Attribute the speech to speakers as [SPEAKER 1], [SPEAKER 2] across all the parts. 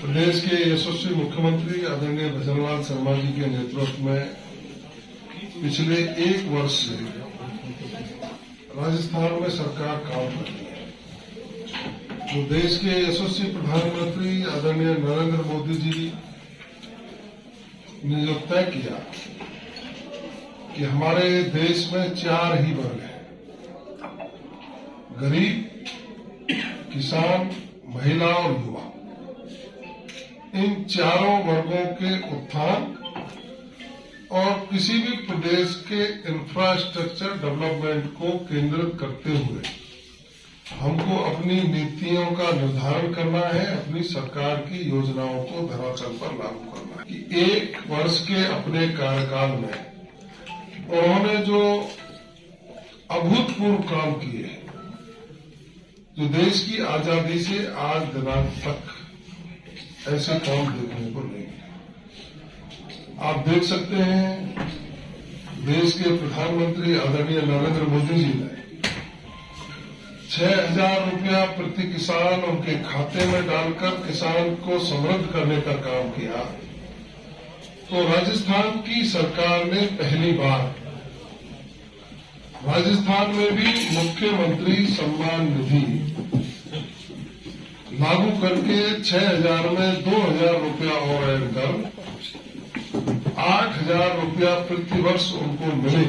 [SPEAKER 1] प्रदेश के यशस्वी मुख्यमंत्री आदरणीय भजनलाल शर्मा जी के नेतृत्व में पिछले एक वर्ष से राजस्थान में सरकार काम कर रही है। जो देश के यशस्वी प्रधानमंत्री आदरणीय नरेंद्र मोदी जी ने जो तय किया कि हमारे देश में चार ही वर्ग हैं, गरीब, किसान, महिला और युवा। इन चारों वर्गों के उत्थान और किसी भी प्रदेश के इंफ्रास्ट्रक्चर डेवलपमेंट को केंद्रित करते हुए हमको अपनी नीतियों का निर्धारण करना है, अपनी सरकार की योजनाओं को धरातल पर लागू करना है। कि एक वर्ष के अपने कार्यकाल में उन्होंने जो अभूतपूर्व काम किए, जो देश की आजादी से आज दिनांक तक ऐसे काम देखने को नहीं है। आप देख सकते हैं, देश के प्रधानमंत्री आदरणीय नरेंद्र मोदी जी ने 6,000 रुपया प्रति किसान उनके खाते में डालकर किसान को समृद्ध करने का काम किया। तो राजस्थान की सरकार ने पहली बार राजस्थान में भी मुख्यमंत्री सम्मान निधि लागू करके 6,000 में 2,000 रुपया और ऐड कर 8,000 रुपया प्रति वर्ष उनको मिले।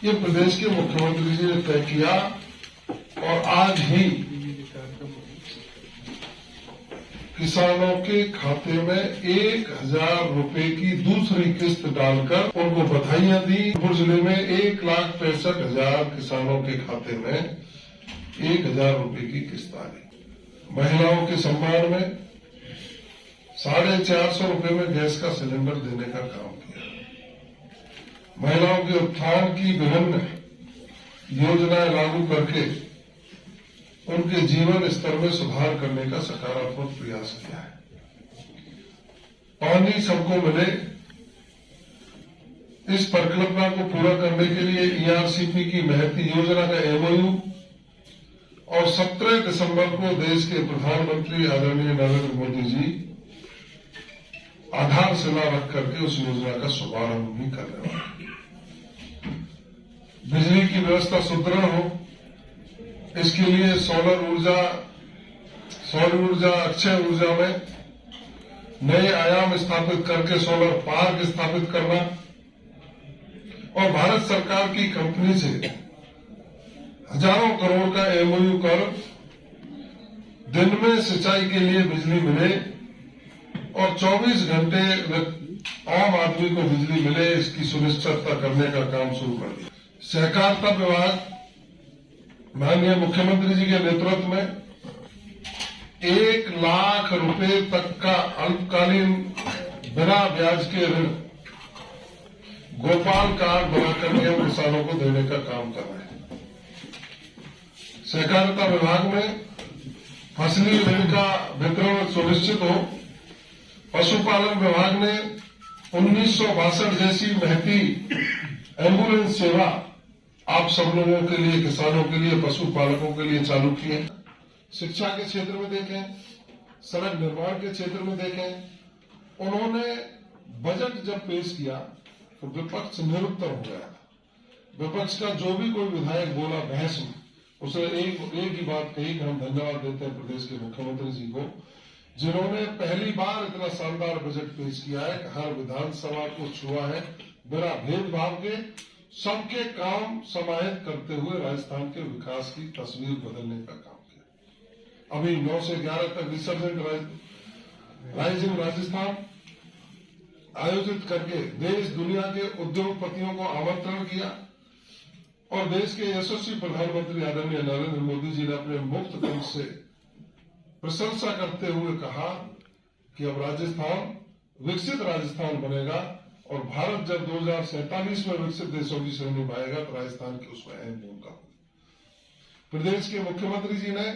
[SPEAKER 1] ये प्रदेश के मुख्यमंत्री जी ने तय किया और आज ही किसानों के खाते में 1,000 रुपए की दूसरी किस्त डालकर उनको बधाइयां दी। जिले में 1,65,000 किसानों के खाते में 1,000 रुपए की किस्त आ गई। महिलाओं के सम्मान में 450 रुपए में गैस का सिलेंडर देने का काम किया। महिलाओं के उत्थान की विभिन्न योजनाएं लागू करके उनके जीवन स्तर में सुधार करने का सकारात्मक प्रयास किया है। पानी सबको मिले, इस परिकल्पना को पूरा करने के लिए ईआरसीपी की महती योजना का एमओयू और 17 दिसंबर को देश के प्रधानमंत्री आदरणीय नरेंद्र मोदी जी आधारशिला रख करके उस योजना का शुभारंभ भी कर रहे हैं। बिजली की व्यवस्था सुदृढ़ हो, इसके लिए सौर ऊर्जा, अक्षय ऊर्जा में नए आयाम स्थापित करके सोलर पार्क स्थापित करना और भारत सरकार की कंपनी से हजारों करोड़ का एमओयू कर दिन में सिंचाई के लिए बिजली मिले और 24 घंटे आम आदमी को बिजली मिले, इसकी सुनिश्चितता करने का काम शुरू कर दिया। सहकारिता विभाग माननीय मुख्यमंत्री जी के नेतृत्व में 1 लाख रुपए तक का अल्पकालीन बिना ब्याज के ऋण गोपाल कार्ड बना करके हम किसानों को देने का काम कर रहे हैं। सहकारिता विभाग में फसली ऋण का वितरण सुनिश्चित हो। पशुपालन विभाग ने 1962 जैसी महती एम्बुलेंस सेवा आप सब लोगों के लिए, किसानों के लिए, पशुपालकों के लिए चालू की है। शिक्षा के क्षेत्र में देखें, सड़क निर्माण के क्षेत्र में देखें, उन्होंने बजट जब पेश किया तो विपक्ष निरुत्तर हो गया। विपक्ष का जो भी कोई विधायक बोला बहस में, उसे एक ही बात कही कि हम धन्यवाद देते हैं प्रदेश के मुख्यमंत्री जी को, जिन्होंने पहली बार इतना शानदार बजट पेश किया है कि हर विधानसभा को छुआ है, बिना भेदभाव के सबके काम समाहित करते हुए राजस्थान के विकास की तस्वीर बदलने का काम किया। अभी 9 से 11 तक रिसर्जेंट राइजिंग राजस्थान आयोजित करके देश दुनिया के उद्योगपतियों को आमंत्रण किया और देश के यशस्वी प्रधानमंत्री आदरणीय नरेंद्र मोदी जी ने अपने मुक्त कंठ से प्रशंसा करते हुए कहा कि अब राजस्थान विकसित राजस्थान बनेगा और भारत जब 2047 में विकसित देशों की श्रेणी में आएगा तो राजस्थान की उसमें अहम भूमिका होगी। प्रदेश के मुख्यमंत्री जी ने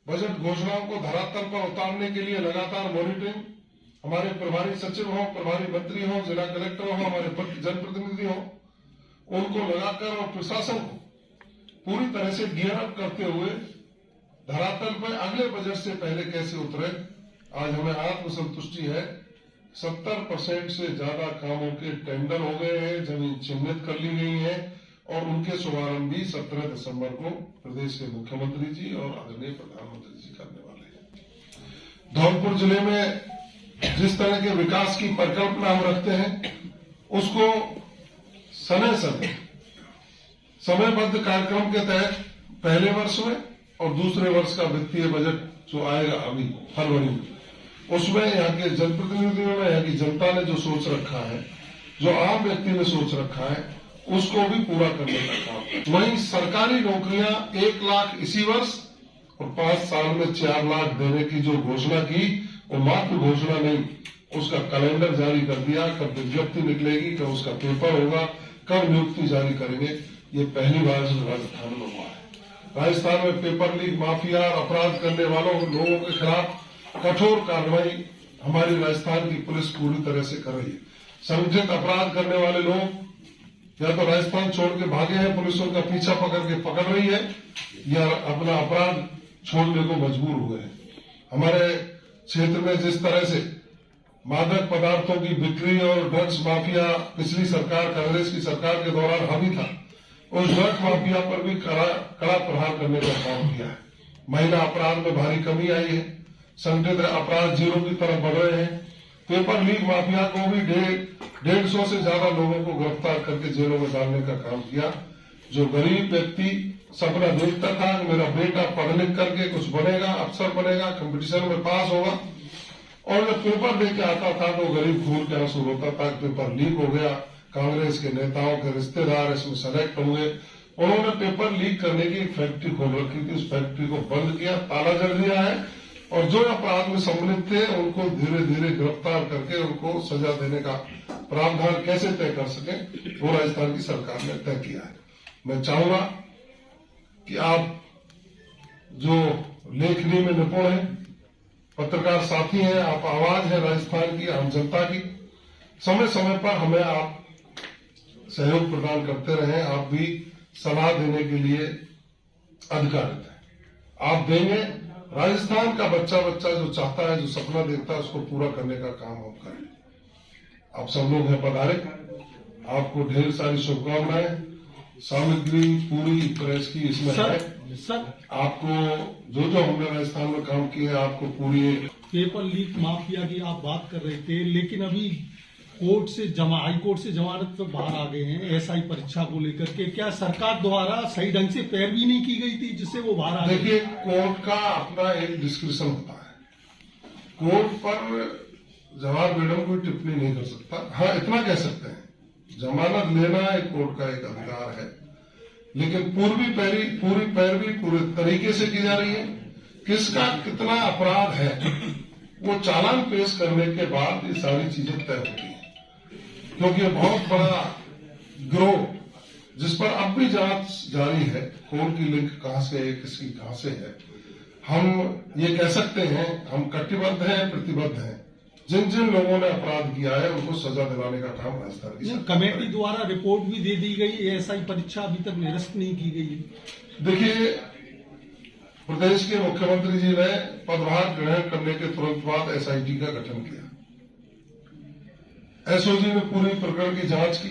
[SPEAKER 1] बजट घोषणाओं को धरातल पर उतारने के लिए लगातार मॉनिटरिंग, हमारे प्रभारी सचिव हो, प्रभारी मंत्री हो, जिला कलेक्टर हो, हमारे जनप्रतिनिधि हो, उनको लगाकर और प्रशासन को पूरी तरह से गियर अप करते हुए धरातल पर अगले बजट से पहले कैसे उतरे आज हमें आत्मसंतुष्टि है, 70% से ज्यादा कामों के टेंडर हो गए हैं, जमीन चिन्हित कर ली गई है और उनके शुभारंभ भी 17 दिसंबर को प्रदेश के मुख्यमंत्री जी और आदरणीय प्रधानमंत्री जी करने वाले हैं। धौलपुर जिले में जिस तरह के विकास की परिकल्पना हम रखते हैं, उसको समयबद्ध कार्यक्रम के तहत पहले वर्ष में और दूसरे वर्ष का वित्तीय बजट जो आएगा अभी फरवरी में, उसमें यहाँ के जनप्रतिनिधियों ने, यहाँ की जनता ने जो सोच रखा है, जो आम व्यक्ति ने सोच रखा है, उसको भी पूरा करने का काम। वहीं सरकारी नौकरियां 1 लाख इसी वर्ष और 5 साल में 4 लाख देने की जो घोषणा की, वो मात्र घोषणा नहीं, उसका कैलेंडर जारी कर दिया। कब विज्ञप्ति निकलेगी, कब उसका पेपर होगा, कब नियुक्ति जारी करेंगे, ये पहली बार राजस्थान में हुआ है। राजस्थान में पेपर लीक माफिया और अपराध करने वालों लोगों के खिलाफ कठोर कार्रवाई हमारी राजस्थान की पुलिस पूरी तरह से कर रही है। संगठित अपराध करने वाले लोग या तो राजस्थान छोड़ के भागे हैं, पुलिस उनका पीछा पकड़ रही है, या अपना अपराध छोड़ने को मजबूर हुए हैं। हमारे क्षेत्र में जिस तरह से मादक पदार्थों की बिक्री और ड्रग्स माफिया पिछली सरकार, कांग्रेस की सरकार के दौरान हावी था, उस ड्रग्स माफिया पर भी कड़ा प्रहार करने का काम किया है। महिला अपराध में भारी कमी आई है, संगठित अपराध जीरो की तरफ बढ़ रहे हैं। पेपर लीक माफिया को भी 150 से ज्यादा लोगों को गिरफ्तार करके जेलों में डालने का काम किया। जो गरीब व्यक्ति सपना देखता था कि मेरा बेटा पढ़ लिख करके कुछ बनेगा, अफसर बनेगा, कंपटीशन में पास होगा, और जब पेपर देके आता था तो गरीब खून के आंसू रोता था, पेपर लीक हो गया, कांग्रेस के नेताओं के रिश्तेदार इसमें सेलेक्ट हुए। उन्होंने पेपर लीक करने की एक फैक्ट्री खोल रखी थी, उस फैक्ट्री को बंद किया, ताला जड़ दिया है, और जो अपराध में सम्मिलित थे उनको धीरे धीरे गिरफ्तार करके उनको सजा देने का प्रावधान कैसे तय कर सके, वो राजस्थान की सरकार ने तय किया है। मैं चाहूंगा कि आप जो लेखनी में निपुण हैं, पत्रकार साथी हैं, आप आवाज है राजस्थान की आम जनता की, समय समय पर हमें आप सहयोग प्रदान करते रहें। आप भी सलाह देने के लिए अधिकारित हैं, आप देंगे। राजस्थान का बच्चा जो चाहता है, जो सपना देखता है, उसको पूरा करने का काम हम करें। आप सब लोग हैं पधारे, आपको ढेर सारी शुभकामनाएं। सामग्री पूरी प्रेस की इसमें है
[SPEAKER 2] सर।
[SPEAKER 1] आपको जो हमने राजस्थान में काम किए, आपको पूरी
[SPEAKER 2] पेपर लीक माफिया की आप बात कर रहे थे, लेकिन अभी कोर्ट से हाई कोर्ट से जमानत पर बाहर आ गए हैं एसआई परीक्षा को लेकर के। क्या सरकार द्वारा सही ढंग से पैरवी नहीं की गई थी जिससे वो बाहर आ गए?
[SPEAKER 1] देखिए, कोर्ट का अपना एक डिस्क्रिप्शन होता है, कोर्ट पर जवाब मैडम कोई टिप्पणी नहीं कर सकता। हाँ, इतना कह सकते हैं, जमानत लेना एक कोर्ट का एक अधिकार है, लेकिन पूरी पैरवी पूरे तरीके से की जा रही है। किसका कितना अपराध है, वो चालान पेश करने के बाद ये सारी चीजें तय होती है, क्योंकि ये बहुत बड़ा गिरोह जिस पर अब भी जांच जारी है, कौन की लिंक कहां से है, किसकी कहां से है। हम ये कह सकते हैं, हम कटिबद्ध हैं, प्रतिबद्ध हैं। जिन जिन लोगों ने अपराध किया है उनको सजा दिलाने का काम राजस्थान की
[SPEAKER 2] कमेटी द्वारा रिपोर्ट भी दे दी गई, एसआई परीक्षा अभी तक निरस्त नहीं की गई।
[SPEAKER 1] देखिए, प्रदेश के मुख्यमंत्री जी ने पदभार ग्रहण करने के तुरंत बाद एसआईटी का गठन किया। एसओजी ने पूरी प्रकरण की जांच की।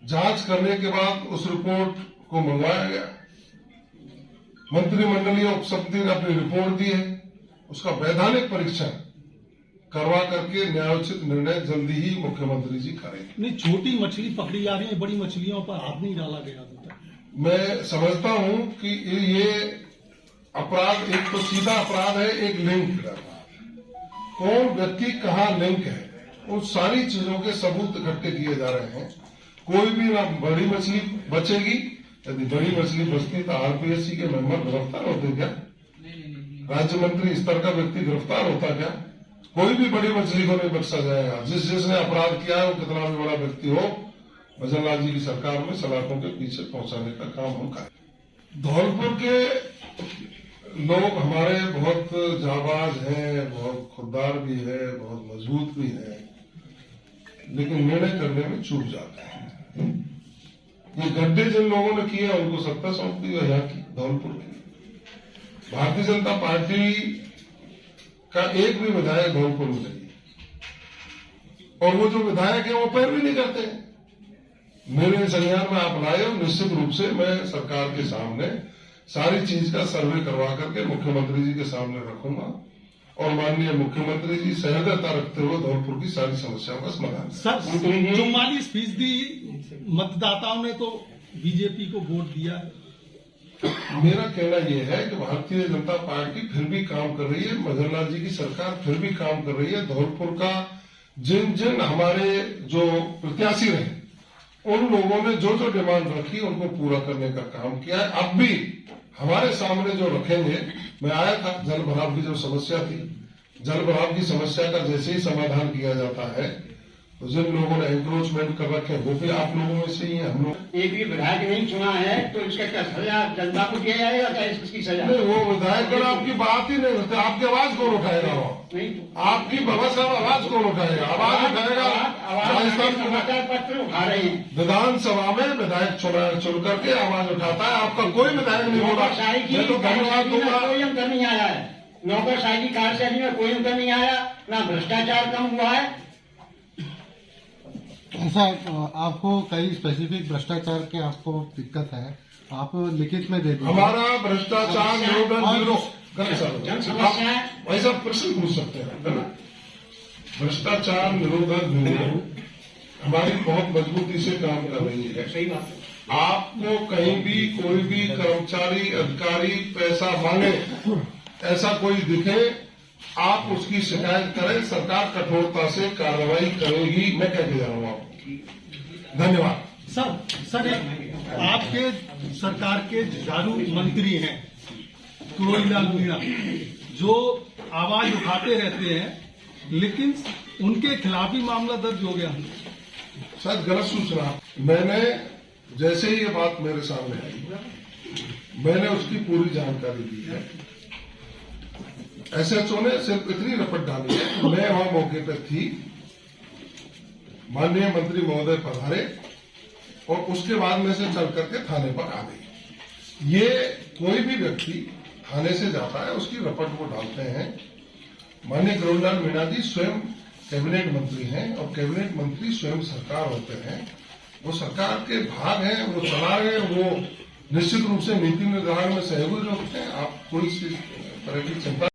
[SPEAKER 1] जांच करने के बाद उस रिपोर्ट को मंगवाया गया, मंत्रिमंडलीय उपसमिति ने अपनी रिपोर्ट दी है, उसका वैधानिक परीक्षण करवा करके न्यायोचित निर्णय जल्दी ही मुख्यमंत्री जी करेंगे।
[SPEAKER 2] नहीं, छोटी मछली पकड़ी जा रही है, बड़ी मछलियों पर हाथ नहीं डाला गया अभी तक।
[SPEAKER 1] मैं समझता हूं कि ये अपराध एक तो सीधा अपराध है, एक लिंक अपराध। कौन व्यक्ति कहां लिंक है, उन सारी चीजों के सबूत इकट्ठे किए जा रहे हैं। कोई भी ना बड़ी मछली बचेगी, यदि बड़ी मछली बचती तो आरपीएससी के मेंबर गिरफ्तार होते क्या, राज्य मंत्री स्तर का व्यक्ति गिरफ्तार होता क्या? कोई भी बड़ी मछली को नहीं बख्शा जाएगा। जिसने अपराध किया है, वो कितना भी बड़ा व्यक्ति हो, भजन लाल जी की सरकार में सलाखों के पीछे पहुंचाने का काम हम करें। धौलपुर के लोग हमारे बहुत जाबाज हैं, बहुत खुददार भी है, बहुत मजबूत भी है, लेकिन निर्णय करने में चूक जाते हैं। ये गड्ढे जिन लोगों ने किए उनको सत्ता सौंप दी यहाँ की धौलपुर की। भारतीय जनता पार्टी का एक भी विधायक धौलपुर में नहीं है, और वो जो विधायक है वो पैरवी नहीं करते हैं। मेरे संज्ञान में आप लाए और निश्चित रूप से मैं सरकार के सामने सारी चीज का सर्वे करवा करके मुख्यमंत्री जी के सामने रखूंगा, और माननीय मुख्यमंत्री जी सहृदयता रखते हुए धौलपुर की सारी समस्याओं का समाधान।
[SPEAKER 2] सर 44% मतदाताओं ने तो बीजेपी को वोट दिया है।
[SPEAKER 1] मेरा कहना यह है कि भारतीय जनता पार्टी फिर भी काम कर रही है, मदनलाल जी की सरकार फिर भी काम कर रही है। धौलपुर का जिन जिन हमारे जो प्रत्याशी रहे उन लोगों ने जो जो डिमांड रखी उनको पूरा करने का काम किया है। अब भी हमारे सामने जो रखेंगे, मैं आया था, जल भराव की जो समस्या थी, जल भराव की समस्या का जैसे ही समाधान किया जाता है तो जिन लोगों ने एंक्रोचमेंट कर रखे वो भी आप लोगों में से ही है। हम लोग
[SPEAKER 3] एक भी विधायक नहीं चुना है तो इसका क्या सजा जनता को दिया जाएगा? क्या इसकी सजा?
[SPEAKER 1] नहीं, वो विधायक पर आपकी बात ही नहीं होती। आपकी आवाज कौन उठाएगा? वो
[SPEAKER 3] नहीं,
[SPEAKER 1] आपकी बाबा साहब आवाज कौन उठाएगा? आवाज उठाएगा राजस्थान
[SPEAKER 3] समाचार पत्र उठा रहे हैं।
[SPEAKER 1] विधानसभा में विधायक चुन करके आवाज उठाता है। आपका कोई विधायक नहीं बोला।
[SPEAKER 3] नौकरशाही की
[SPEAKER 1] मैं तो धन्यवाद दूंगा।
[SPEAKER 3] कोई अंतर नहीं आया है। नौकरशाही की कार्यशैली में कोई अंतर नहीं आया, ना भ्रष्टाचार कम हुआ है।
[SPEAKER 4] ऐसा आपको कई स्पेसिफिक भ्रष्टाचार के आपको दिक्कत है, आप लिखित में दे दीजिए।
[SPEAKER 1] हमारा भ्रष्टाचार निरोधन ब्यूरो
[SPEAKER 3] जन समस्याएं
[SPEAKER 1] वैसा प्रश्न पूछ सकते हैं, है ना? भ्रष्टाचार निरोधन ब्यूरो हमारी बहुत मजबूती से काम कर रही है।
[SPEAKER 3] सही बात है।
[SPEAKER 1] आपको कहीं भी कोई भी कर्मचारी अधिकारी पैसा मांगे, ऐसा कोई दिखे, आप उसकी शिकायत करें, सरकार कठोरता से कार्रवाई करेगी। मैं कह के जा रहा हूँ आपको। धन्यवाद।
[SPEAKER 2] सर आपके सरकार के जुझारू मंत्री हैं तुलसीलाल मीणा, जो आवाज उठाते रहते हैं, लेकिन उनके खिलाफ ही मामला दर्ज हो गया।
[SPEAKER 1] सर गलत सूचना, मैंने जैसे ही ये बात मेरे सामने आई मैंने उसकी पूरी जानकारी दी है। एसएचओ ने सिर्फ इतनी रपट डाली है कि मैं वहां मौके पर थी, माननीय मंत्री महोदय पधारे और उसके बाद में से चल करके थाने पर आ गई। ये कोई भी व्यक्ति थाने से जाता है उसकी रपट वो डालते हैं। माननीय गरुड़लाल मीणा जी स्वयं कैबिनेट मंत्री हैं और कैबिनेट मंत्री स्वयं सरकार होते हैं। वो सरकार के भाग हैं, वो चला रहे हैं, वो निश्चित रूप से नीति निर्धारण में सहयोगी होते हैं। आप कोई तरह की चिंता